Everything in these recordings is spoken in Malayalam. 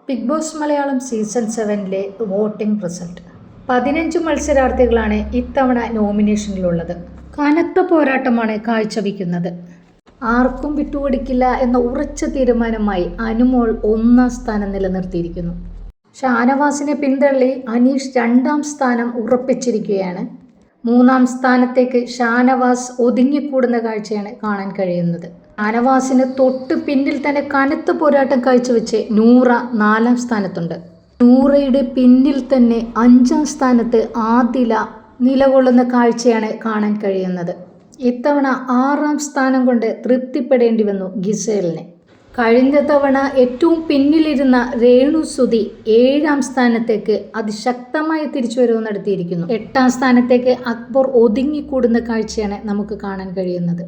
ബിഗ് ബോസ് മലയാളം സീസൺ 7-ലെ വോട്ടിംഗ് റിസൾട്ട്. 15 മത്സരാർത്ഥികളാണ് ഇത്തവണ നോമിനേഷനിലുള്ളത്. കനത്ത പോരാട്ടമാണ് കാഴ്ചവെക്കുന്നത്. ആർക്കും വിട്ടുകൊടുക്കില്ല എന്ന ഉറച്ച തീരുമാനമായി അനുമോൾ 1-ാം സ്ഥാനം നിലനിർത്തിയിരിക്കുന്നു. ഷാനവാസിനെ പിന്തള്ളി അനീഷ് 2-ാം സ്ഥാനം ഉറപ്പിച്ചിരിക്കുകയാണ്. 3-ാം സ്ഥാനത്തേക്ക് ഷാനവാസ് ഒതുങ്ങിക്കൂടുന്ന കാഴ്ചയാണ് കാണാൻ കഴിയുന്നത്. ഷാനവാസിന് തൊട്ട് പിന്നിൽ തന്നെ കനത്ത പോരാട്ടം കാഴ്ചവെച്ച് നൂറ 4-ാം സ്ഥാനത്തുണ്ട്. നൂറയുടെ പിന്നിൽ തന്നെ 5-ാം സ്ഥാനത്ത് ആദില നിലകൊള്ളുന്ന കാഴ്ചയാണ് കാണാൻ കഴിയുന്നത്. ഇത്തവണ 6-ാം സ്ഥാനം കൊണ്ട് തൃപ്തിപ്പെടേണ്ടി വന്നു ഗിസേലിന്. കഴിഞ്ഞ തവണ ഏറ്റവും പിന്നിലിരുന്ന രേണുസുതി 7-ാം സ്ഥാനത്തേക്ക് അതിശക്തമായ തിരിച്ചുവരവ് നടത്തിയിരിക്കുന്നു. 8-ാം സ്ഥാനത്തേക്ക് അക്ബർ ഒതുങ്ങിക്കൂടുന്ന കാഴ്ചയാണ് നമുക്ക് കാണാൻ കഴിയുന്നത്.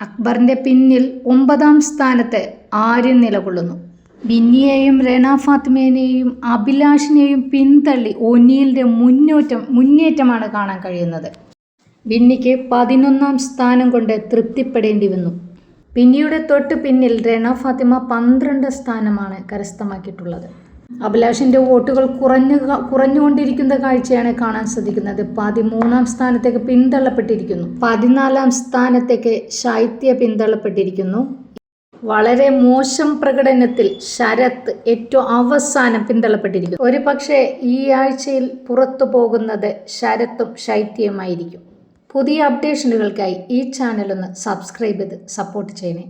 അക്ബറിന്റെ പിന്നിൽ 9-ാം സ്ഥാനത്ത് ആര്യൻ നിലകൊള്ളുന്നു. ബിന്നിയെയും റെന ഫാത്തിമയെയും അഭിലാഷിനെയും പിന്തള്ളി ഒനിയിലിന്റെ മുന്നേറ്റമാണ് കാണാൻ കഴിയുന്നത്. ബിന്നിക്ക് 11-ാം സ്ഥാനം കൊണ്ട് തൃപ്തിപ്പെടേണ്ടി വന്നു. ബിന്നിയുടെ തൊട്ട് പിന്നിൽ റെന ഫാത്തിമ 12 സ്ഥാനമാണ് കരസ്ഥമാക്കിയിട്ടുള്ളത്. അഭിലാഷിന്റെ വോട്ടുകൾ കുറഞ്ഞുകൊണ്ടിരിക്കുന്ന കാഴ്ചയാണ് കാണാൻ സാധിക്കുന്നത്. 13-ാം സ്ഥാനത്തേക്ക് പിന്തള്ളപ്പെട്ടിരിക്കുന്നു. 14-ാം സ്ഥാനത്തേക്ക് ശൈത്യ പിന്തള്ളപ്പെട്ടിരിക്കുന്നു. വളരെ മോശം പ്രകടനത്തിൽ ശരത് ഏറ്റവും അവസാനം പിന്തള്ളപ്പെട്ടിരിക്കുന്നു. ഒരു പക്ഷേ ഈ ആഴ്ചയിൽ പുറത്തു പോകുന്നത് ശരത്തും ശൈത്യമായിരിക്കും. പുതിയ അപ്ഡേഷനുകൾക്കായി ഈ ചാനൽ ഒന്ന് സബ്സ്ക്രൈബ് ചെയ്ത് സപ്പോർട്ട് ചെയ്യണേ.